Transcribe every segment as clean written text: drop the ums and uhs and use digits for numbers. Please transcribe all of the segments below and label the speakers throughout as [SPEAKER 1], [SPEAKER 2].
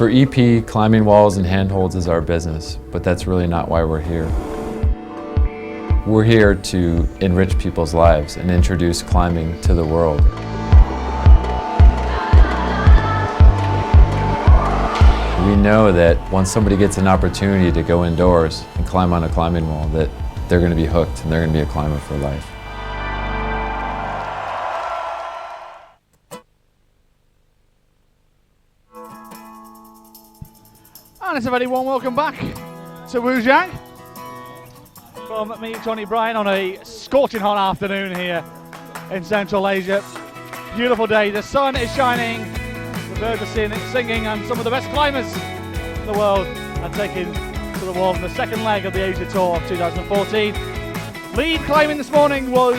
[SPEAKER 1] For EP, climbing walls and handholds is our business, but that's really not why we're here. We're here to enrich people's lives and introduce climbing to the world. We know that once somebody gets an opportunity to go indoors and climb on a climbing wall, that they're going to be hooked and they're going to be a climber for life.
[SPEAKER 2] And it's a very warm welcome back to Wujiang from me, Tony Bryan, on a scorching hot afternoon here in Central Asia. Beautiful day, the sun is shining, the birds are singing, and some of the best climbers in the world are taking to the wall in the second leg of the Asia Tour of 2014. Lead climbing this morning was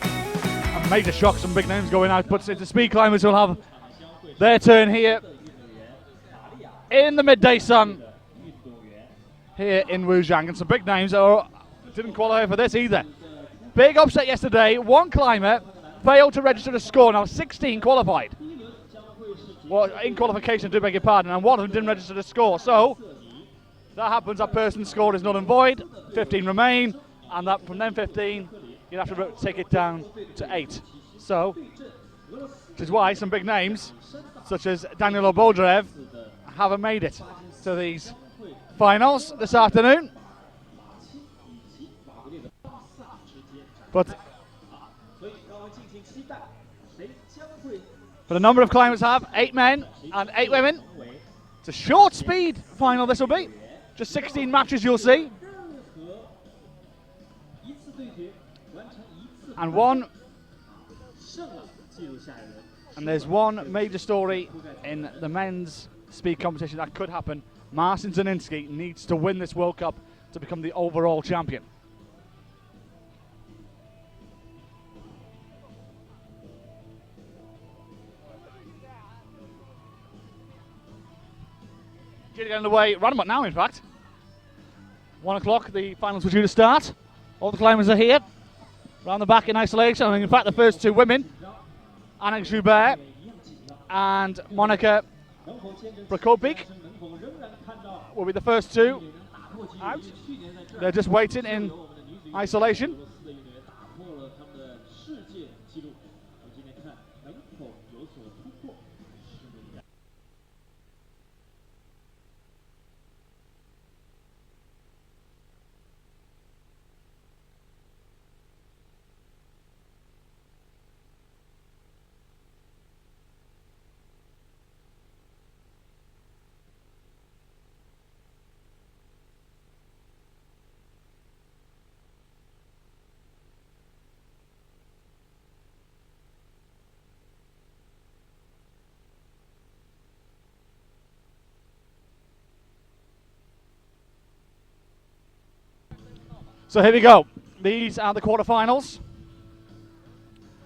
[SPEAKER 2] a major shock, some big names going out, but it's the speed climbers who'll have their turn here in the midday sun here in Wujiang, and some big names didn't qualify for this either. Big upset yesterday. One climber failed to register a score. Now 16 qualified. Well, in qualification, do beg your pardon, and one of them didn't register the score. So that happens. That person's score is null and void. 15 remain, and that from them 15, you'd have to take it down to 8. So, which is why some big names, such as Daniel Oboldrev, haven't made it to these finals this afternoon. But a number of climbers have 8 men and 8 women. It's a short speed final this will be. Just 16 matches you'll see. And there's one major story in the men's speed competition that could happen. Marcin Zielinski needs to win this World Cup to become the overall champion. Getting underway right about now, in fact. 1 o'clock, the finals were due to start. All the climbers are here, round the back in isolation. And in fact, the first 2 women, Anna Joubert and Monika Prokopik, will be the first 2 out. They're just waiting in isolation. So here we go. These are the quarterfinals.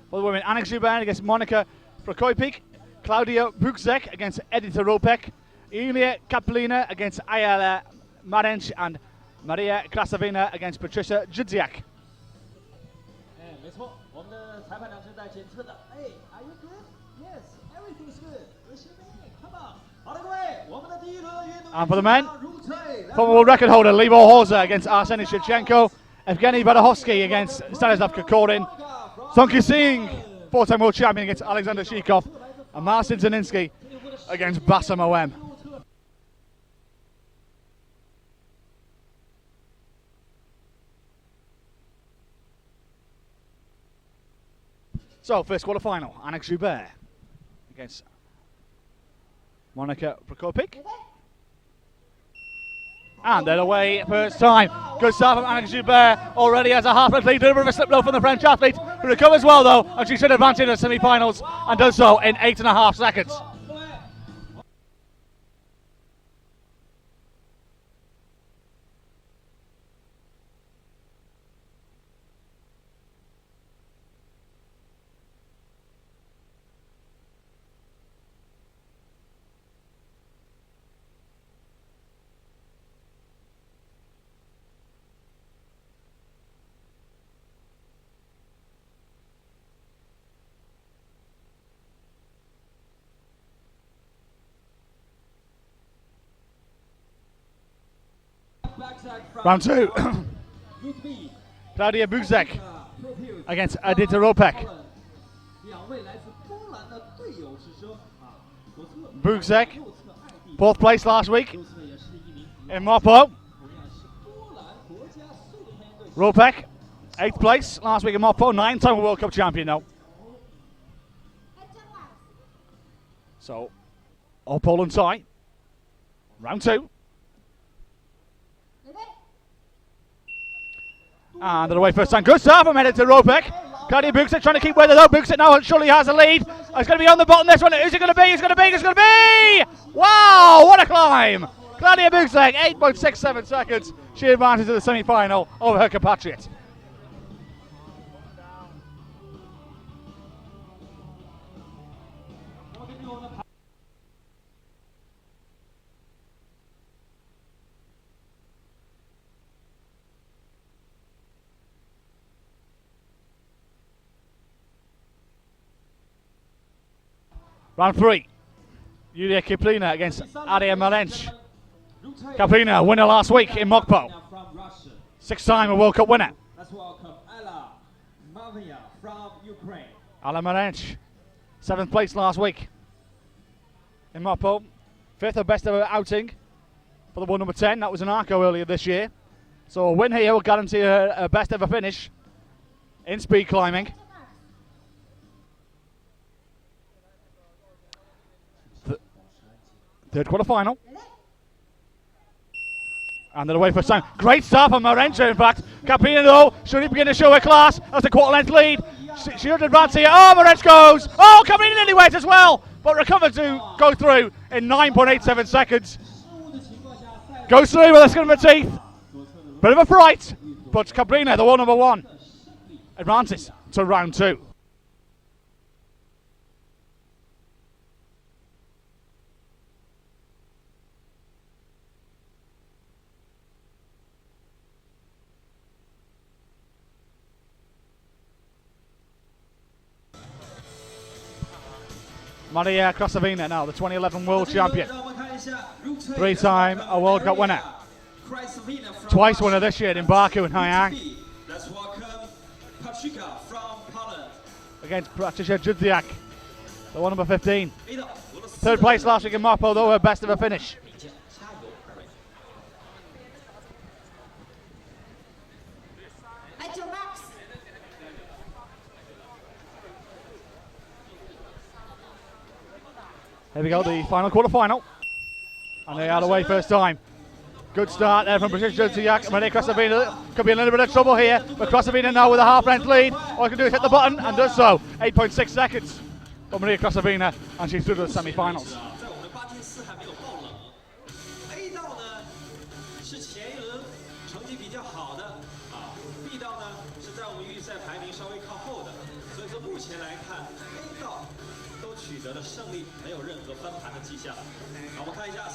[SPEAKER 2] For the women, Anna Joubert against Monika Prokopik, Claudia Bukzek against Edita Ropek, Ilya Kaplina against Ayala Marench, and Maria Krasavina against Patricia Judziak. And for the men, former world record holder Libor Horza against Arseny Shevchenko, Evgeny Badahovsky against Stanislav Kokorin, Songkyu Singh, 4-time world champion, against Alexander Shikov, and Marcin Zielinski against Bassam OM. So, first quarter final, Anna Joubert against Monika Prokopik. And they're away first time. Good start from Anna Joubert. Already has a half-length lead. A bit of a slip low from the French athlete, who recovers well though, and she should advance in the semi-finals and does so in 8.5 seconds. Round 2. Klaudia Wujiang against Edita Ropek. Wujiang, 4th place last week in Mopo. Ropek, 8th place last week in Mopo, 9-time World Cup champion now. So, all Poland tie. Round 2. And they're away first time. Good start from Edita Ropek. Klaudia Wujiang trying to keep with it though. Wujiang now surely has a lead. It's going to be on the bottom this one. Who's it going to be? It's going to be! It's going to be! Wow, what a climb! Klaudia Wujiang, 8.67 seconds. She advances to the semi-final over her compatriot. Round 3. Yulia Kiplina against Aria Malench. Kiplina, winner last week in Mokpo. 6-time World Cup winner.
[SPEAKER 3] Let's welcome Ella Mavia from Ukraine.
[SPEAKER 2] Aria Malench, 7th place last week in Mokpo. 5th her best ever outing for the world number 10. That was in Arco earlier this year. So a win here will guarantee her a best ever finish in speed climbing. Third quarter-final. And they're away first time. Great start from Marencha, in fact. Kiplina, though, should begin to show her class. That's a quarter-length lead. She should advance here. Oh, Marencha goes. Oh, Kiplina nearly went as well, but recovered to go through in 9.87 seconds. Goes through with a skin of her teeth. Bit of a fright, but Kiplina, the world number 1, advances to round 2. Maria Krasavina now, the 2011 world champion. 3-time a World Cup winner. Twice winner this year in Baku and Hayang.
[SPEAKER 3] Let's welcome Patrika from Poland.
[SPEAKER 2] Against Patricia Judziak, the one number 15. 3rd place last week in Mopo, though her best of a finish. Here we go, the final quarter-final. And they are away first time. Good start there from Patricia Judziak. Maria Krasavina could be in a little bit of trouble here, but Krasavina now with a half-length lead. All I can do is hit the button, and does so. 8.6 seconds for Maria Krasavina, and she's through to the semi-finals.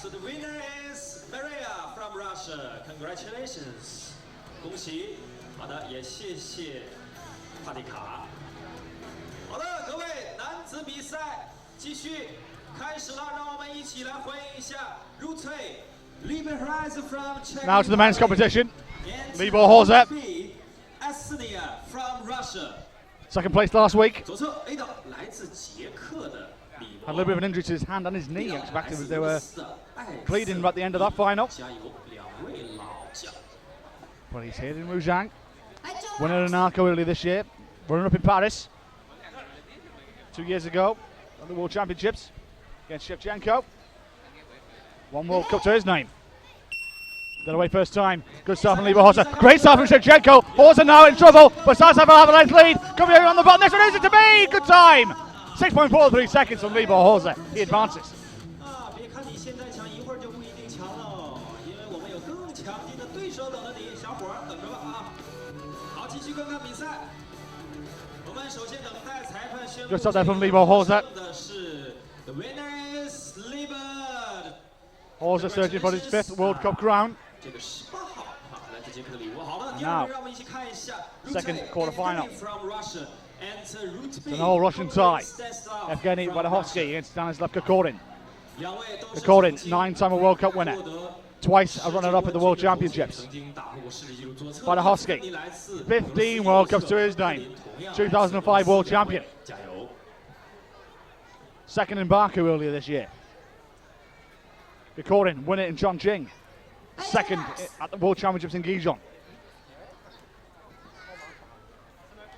[SPEAKER 3] So the winner is Maria from Russia. Congratulations. 恭喜。好的，也谢谢帕蒂卡。好的，各位，男子比赛继续开始了，让我们一起来欢迎一下入退 Liberalize from Czech.
[SPEAKER 2] Now to the men's competition. Libor Horze.
[SPEAKER 3] Estonia from Russia.
[SPEAKER 2] 2nd place last week.
[SPEAKER 3] 左侧 A 的来自捷克的。
[SPEAKER 2] Had a little bit of an injury to his hand and his knee, expected as they were bleeding at the end of that final. But he's here in Wujiang. Winner in Arco earlier this year. Runner up in Paris 2 years ago at the World Championships against Shevchenko. 1 World Cup to his name. They're away first time. Good start from Libor Horze. Great start from Shevchenko. Horze now in trouble, but starts to have a half-length lead. Coming over on the bottom. This one is it to be. Good time. 6.43 seconds from Libor Horze. He advances.
[SPEAKER 3] 别看你现在强，一会儿就不一定强了，因为我们有更强劲的对手等着你，小伙儿等着吧啊！好，继续观看比赛。我们首先等待裁判宣布。
[SPEAKER 2] Good start there from Libor Horze.
[SPEAKER 3] The winner is Libor.
[SPEAKER 2] Horze searching for his 5th World Cup crown.
[SPEAKER 3] 这个18号啊，来自捷克的礼物。好的，第
[SPEAKER 2] Now,
[SPEAKER 3] 二个让我们一起看一下
[SPEAKER 2] second quarter-final.
[SPEAKER 3] from Russia.
[SPEAKER 2] It's an all-Russian tie. Evgeny Vadohovsky against Stanislav Kokorin. Kokorin, 9-time World Cup winner. twice a runner-up at the World Championships. Bartoszewski, 15 World Cups to his name, 2005 World Champion. Second in Baku earlier this year. Kokorin won it in Chongqing. Second at the World Championships in Gijon.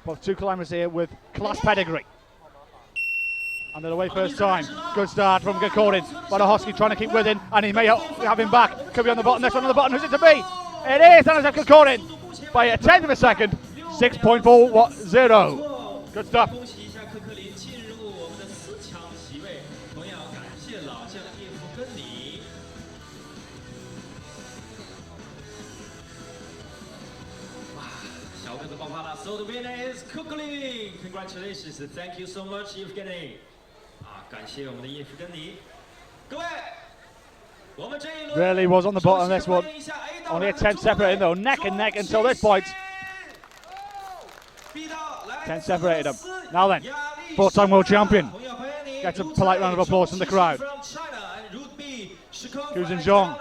[SPEAKER 2] Both two climbers here with class pedigree. And they're away first time. Good start from Kokorin. Bartoszewski trying to keep with him, and he may have him back. Could be on the bottom. Next one on the bottom. Who's it to be? It is Anatol Kokorin by a tenth of a second. 6.40. Good stuff.
[SPEAKER 3] So the winner is Kokorin. Congratulations. Thank you so much, Evgeny. 感谢我们的叶夫根尼。各位，我们这一轮
[SPEAKER 2] Really was on the bottom of this one. Only a 10 separated though, neck and neck until this point. 10 separated them. Now then, four-time world champion. Gets a polite round of applause from the crowd. Wujiang,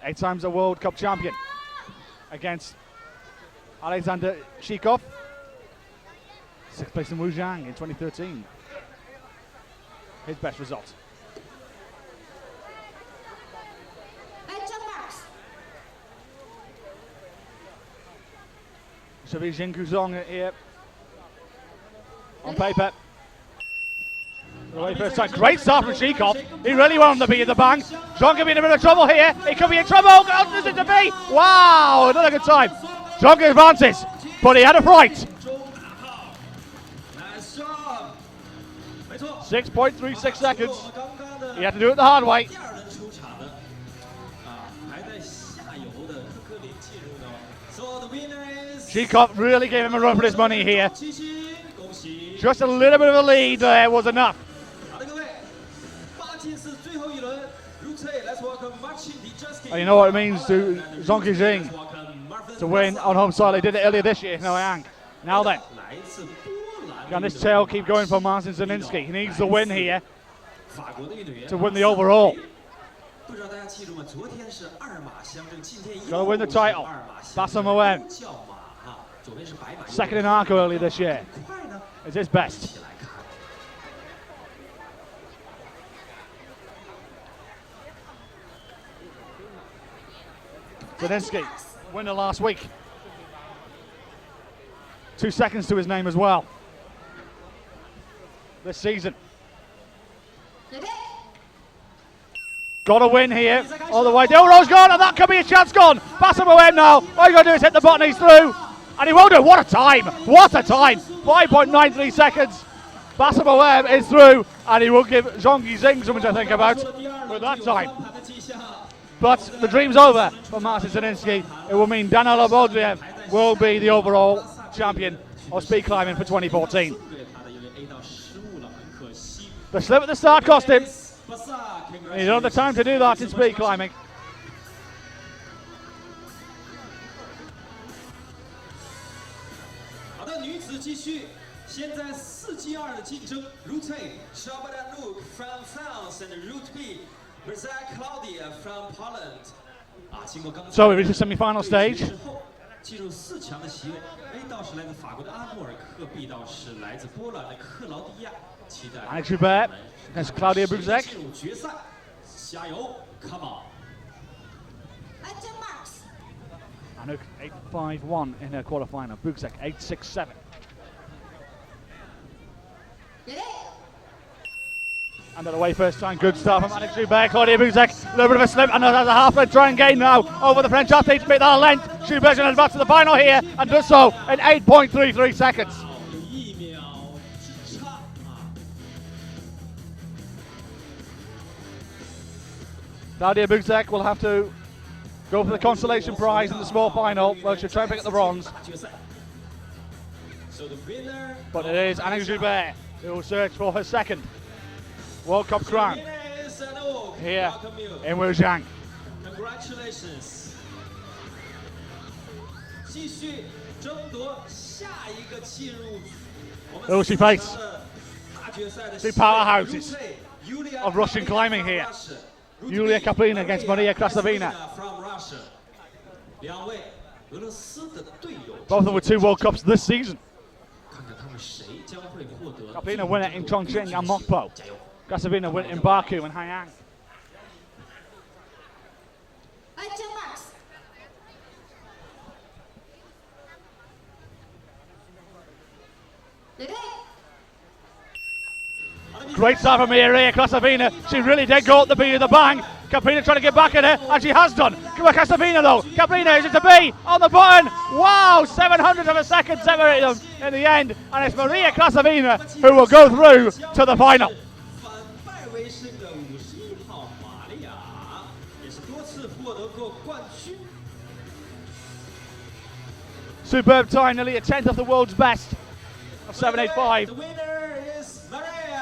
[SPEAKER 2] 8 times a World Cup champion. Against Alexander Shikov. 6th place in Wujiang in 2013. His best result. So Wujiang here on paper. Away first time. Great start from Shikov. He really wanted to be in the bank. Zhang could be in a bit of trouble here. He could be in trouble. How does it to be? Wow, another good time. Zhang advances, but he had a fright. 6.36 seconds. He had to do it the hard way. Shikov really gave him a run for his money here. Just a little bit of a lead there was enough. And you know what it means to Wujiang to win on home soil. They did it earlier this year in Wujiang. Now then, can this tail keep going for Marcin Zielinski? He needs the win here to win the overall. Got to win the title. Bassam Moem, second in Arco earlier this year, is his best. Zielinski, winner last week. 2 seconds to his name as well this season. Got a win here, all the way. The overall's gone, and that could be a chance gone. Bassam Moem now. All you got to do is hit the button, he's through. And he won't do. What a time! What a time! 5.93 seconds. Bassam Moem is through, and he will give Wujiang something to think about with that time. But the dream's over for Marcin Zielinski. It will mean Danilo Bodriev will be the overall champion of speed climbing for 2014. The slip at the start cost him. He don't have the time to do that in speed climbing. So we reach the semi-final stage.
[SPEAKER 3] 进入4强的席位 ，A 道是来自法国的阿莫尔克 ，B 道是来自波兰的克劳迪亚。期待
[SPEAKER 2] Alex Joubert against Claudia Buczek.
[SPEAKER 3] 进入决赛，加油 ，Come on！
[SPEAKER 2] Anouk 8.51 in her quarterfinal. Buczek 8.67. And they're away first time. Good start from Alex Joubert. Claudia Buczek, a little bit of a slip, and has a half-length try and gain now over the French athlete to beat that length. Joubert's going to advance to the final here and does so in 8.33 seconds. Claudia Buczek will have to go for the consolation prize in the small final. Well, she'll try and pick up the bronze. But it is Alex Joubert who will search for her second World Cup crown here in Wujiang.
[SPEAKER 3] Congratulations! 继续争夺下一个进入
[SPEAKER 2] Who will she face? Two powerhouses of Russian climbing here. Yulia Kaplina against Maria Krasavina. Both of them with 2 World Cups this season. Kaplina win it in Chongqing and Mokpo. Krasavina win it in Baku and Hayang. Great start from Maria Krasavina. She really did go up the beat of the bang. Kaplina trying to get back at her, and she has done. Krasavina though. Kaplina is it to be on the button. Wow, 700 of a second separate them in the end, and it's Maria Krasavina who will go through to the final. Superb time, nearly a 10th of the world's best of 7.85.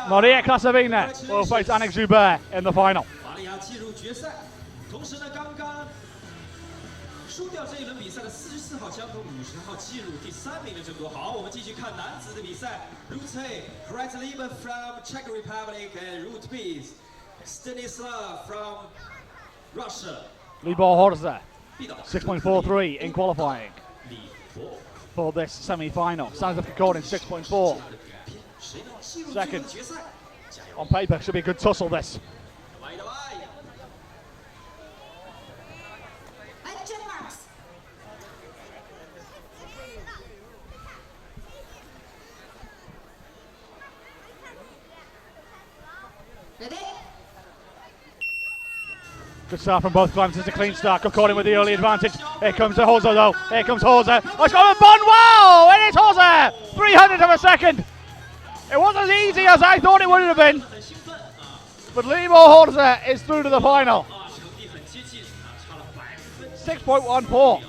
[SPEAKER 2] Maria Krasavina will face Annick Joubert in the final.
[SPEAKER 3] 输掉这一轮比赛的44号枪和50号进入第3名的争夺。好，我们继续看男子的比赛。Route A, Hrant Lieber from Czech Republic, and Route B, Stanislav from Russia.
[SPEAKER 2] Libor Horza, 6.43 in qualifying for this semi-final. Stanislav Kokor in 6.4 seconds. On paper, should be a good tussle this. Good start from both climbs. It's a clean start. Kokor with the early advantage. Here comes the Horza though. Here comes Horza. Oh, it's got a bond. Wow! It is Horza! 300 of a second. It wasn't as easy as I thought it would have been. But Libor Horza is through to the final. 6.14.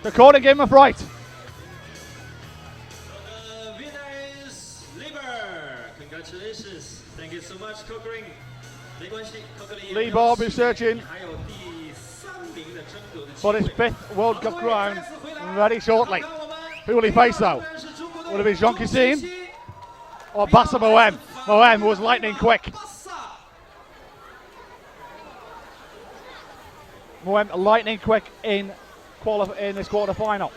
[SPEAKER 2] Kokor gave him a fright.
[SPEAKER 3] Winner is Lieber. Congratulations. Thank you so much, Kokor.
[SPEAKER 2] Libor will be searching for his 5th World Cup crown very shortly. Who will he face though? Will it be Jean Kissin or Bassa Moem? Moem was lightning quick. Moem lightning quick in this quarter-final.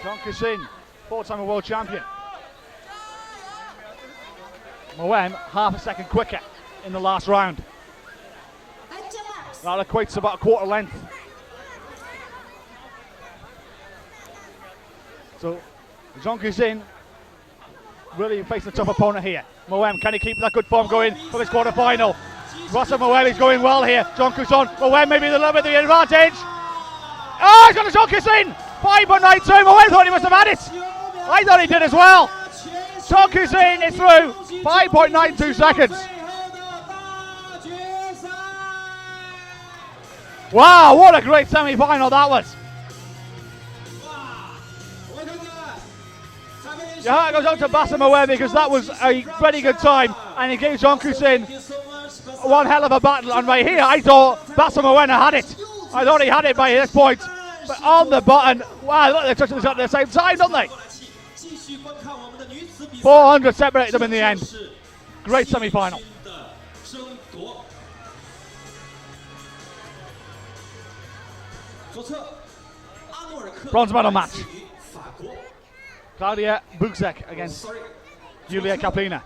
[SPEAKER 2] Jean Kissin, 4-time world champion. Moem half a second quicker in the last round. That equates to about a quarter length. So Jean Kissin really facing a tough opponent here. Moem, can he keep that good form going for this quarter final? Russell Moem is going well here. Jean Kissin, Moem maybe a little bit the advantage. Oh, he's got a Jean Kissin! 5.92. Moem thought he must have had it. I thought he did as well. Jean Kissin is through. 5.92 seconds. Wow, what a great semi-final that was. Your heart goes out to Bassa Moem because that was a very good time, and he gave Jean Kissin one hell of a battle. And right here, I thought Bassa Moem had it. I thought he had it by this point, but on the button, wow, look, they're touching the shot at the same time, don't they? 400 separated them in the end. Great semi-final. Bronze medal match. Claudia Buczek against Yulia Kaplina.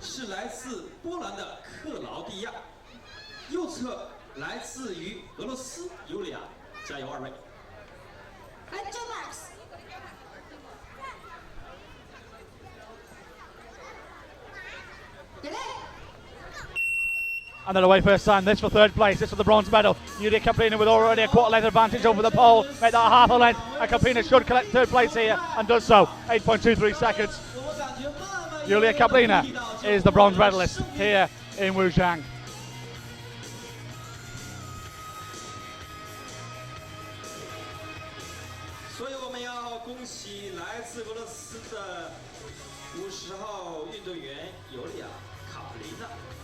[SPEAKER 2] And they're away first time. This for 3rd place. This for the bronze medal. Yulia Kaplina with already a quarter length advantage over the pole. Make that half a length. And Kaplina should collect 3rd place here and does so. 8.23 seconds. Yulia Kaplina is the bronze medalist here in Wujiang.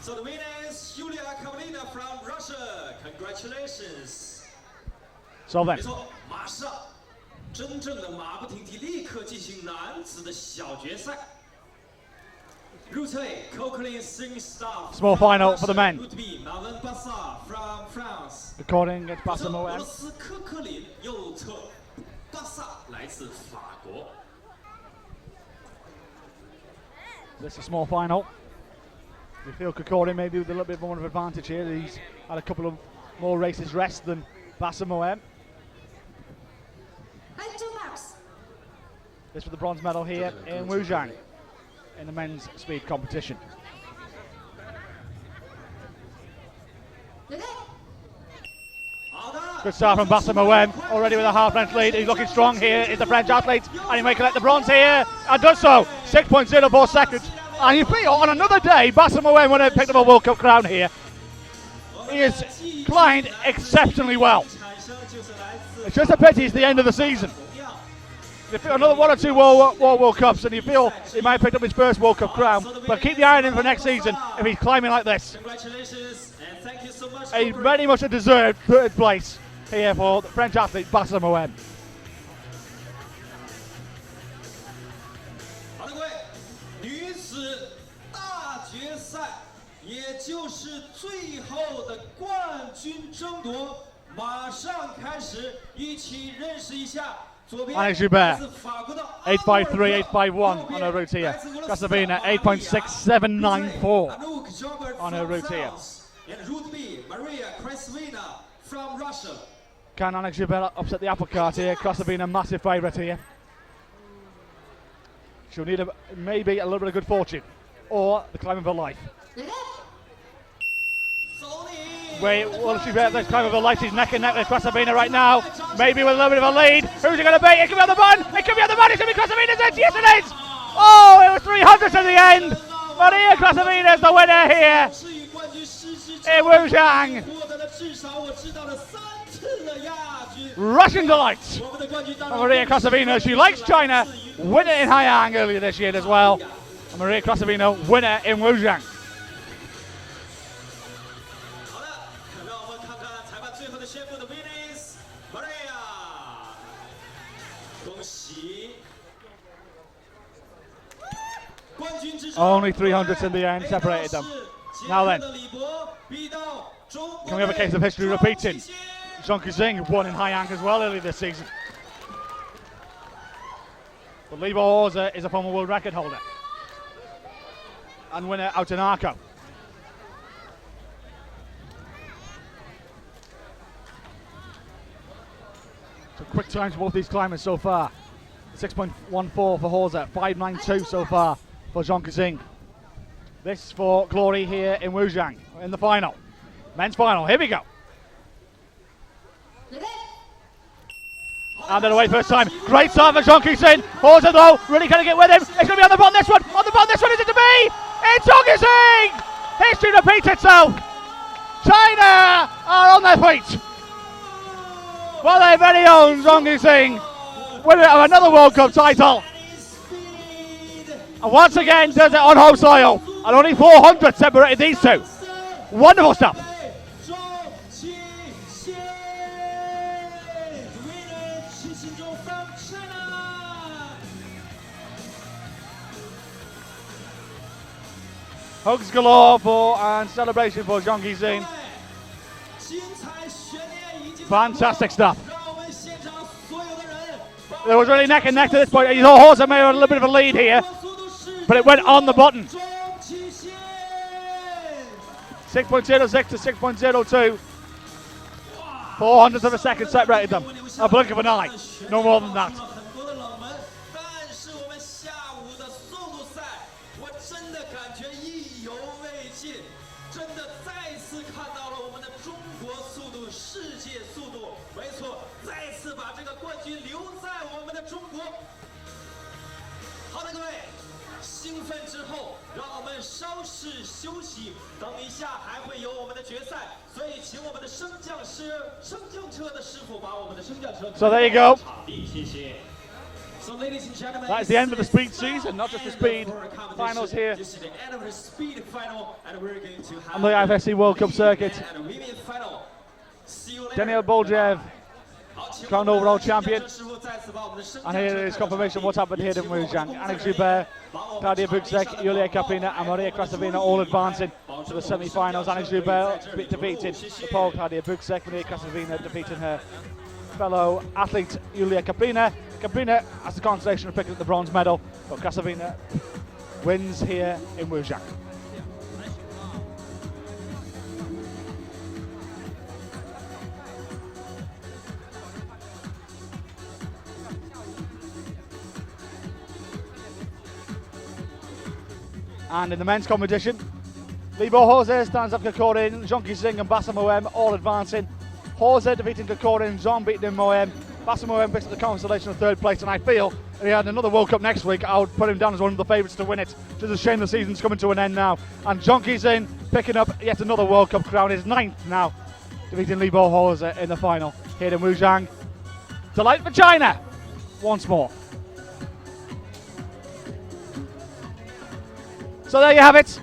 [SPEAKER 3] So the winner is Yulia Kaplina from Russia. Congratulations.
[SPEAKER 2] So then.
[SPEAKER 3] 没错，马上真正的马不停蹄，立刻进行男子的小决赛。
[SPEAKER 2] Small final for the men.
[SPEAKER 3] From France.
[SPEAKER 2] Recording against Bassamoem. This is a small final. We feel Kokori maybe with a little bit more of an advantage here. He's had a couple of more races rest than Bassamoem. This for the bronze medal here in Wujiang in the men's speed competition. Good start from Bassamoem, already with a half-length lead. He's looking strong here, is the French athlete, and he may collect the bronze here, and does so. 6.04 seconds. And you feel on another day, Bassamoem would have picked up a World Cup crown here. He has climbed exceptionally well. It's just a pity it's the end of the season. You feel another 1 or 2 World Cups, and you feel he might have picked up his first World Cup crown. But keep the eye on him for next season if he's climbing like this. A very much a deserved 3rd place here for the French athlete Bassamoem. Alex Joubert, 8.53, 8.51 on her route here. Kasavina, 8.6794 on her route here. Can Alex Joubert upset the apple cart here? Kasavina, massive favourite here. She'll need maybe a little bit of good fortune or the climb of her life. Wait, will she get this climb of her life? She's neck and neck with Kasavina right now. Maybe with a little bit of a lead. Who's it going to be? It could be on the bun. It could be on the bun. It's going to be Kasavina's edge. Yes, it is. Oh, it was 300 to the end. Maria Kasavina is the winner here in Wujiang. Russian delight. Maria Kasavina, she likes China. Winner in Haiyang earlier this year as well. And Maria Kasavina, winner in Wujiang. Only 300s in the end separated them. Now then, can we have a case of history repeating? Zhang Qixing won in Haiyang as well earlier this season. But Libor Horza is a former world record holder and winner out in Arco. So quick times for both these climbers so far. 6.14 for Horza, 5.92 so far for Zhang Qixing. This for glory here in Wujiang in the final. Men's final, here we go. And then away first time. Great start for Zhang Qixing. Horza though, really can get with him. It's going to be on the bottom this one. On the bottom this one, is it to be? It's Zhang Qixing! History repeats itself. China are on their feet. Well, their very own Zhang Qixing, winner of another World Cup title. And once again does it on home soil. And only 400 separated these two. Wonderful stuff. Hugs galore and celebration for Zhang Qixing. Fantastic stuff. There was really neck and neck to this point. Horza may have a little bit of a lead here, but it went on the button. 6.06 to 6.02. 400ths of a second separated them. A blink of an eye. No more than that. So there you go.
[SPEAKER 3] So ladies and gentlemen,
[SPEAKER 2] that is the end of the speed season, not just the speed finals here
[SPEAKER 3] this is the end of the speed final, and we're going to have
[SPEAKER 2] on the IFSC World Cup circuit.
[SPEAKER 3] and a women's final. See you later.
[SPEAKER 2] Daniel Boljev crowned overall champion. And here is confirmation of what's happened here in Wujiang. Annick Joubert, Claudia Buczek, Julia Kapina and Maria Krasavina all advancing to the semi-finals. Annick Joubert defeating the Pole Claudia Buczek, Maria Krasavina defeating her fellow athlete Julia Kapina. Kapina has the consolation of picking up the bronze medal, but Krasavina wins here in Wujiang. And in the men's competition, Libo Jose stands up Kokorin, Jonki Singh and Bassam Moem all advancing. Jose defeating Kokorin, Zon beating Moem. Bassam Moem picks up the consolation of third place, and I feel if he had another World Cup next week, I would put him down as one of the favourites to win it. Just a shame the season's coming to an end now. And Jonki Singh picking up yet another World Cup crown, his 9th now, defeating Libo Jose in the final here in Wujiang. Delight for China once more. So there you have it.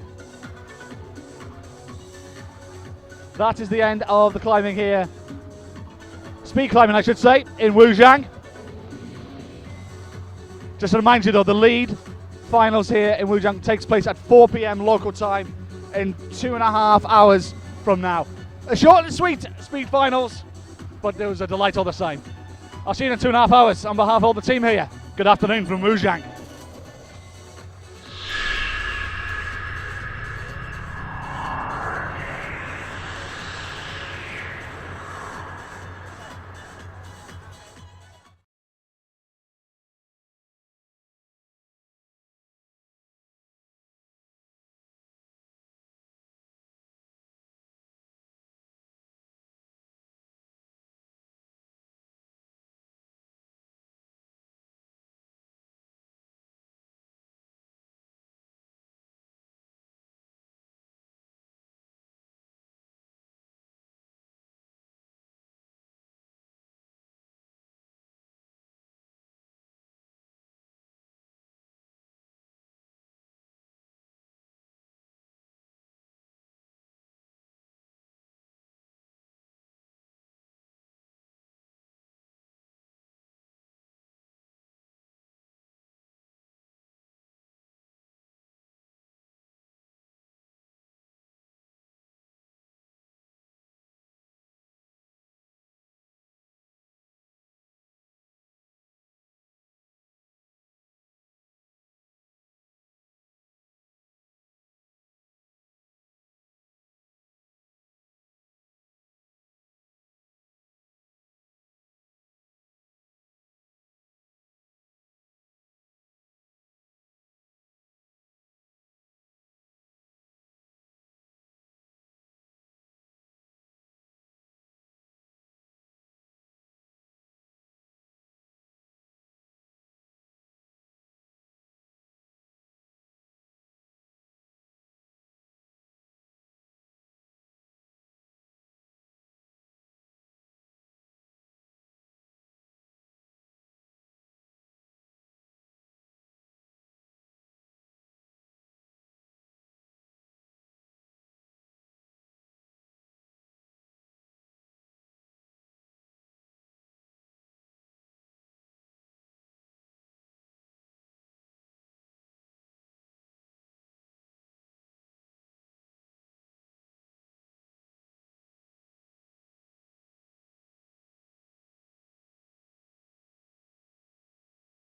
[SPEAKER 2] That is the end of the climbing here. Speed climbing, I should say, in Wujiang. Just to remind you though, the lead finals here in Wujiang takes place at 4 p.m. local time in 2.5 hours from now. A short and sweet speed finals, but it was a delight all the same. I'll see you in 2.5 hours. On behalf of all the team here, good afternoon from Wujiang.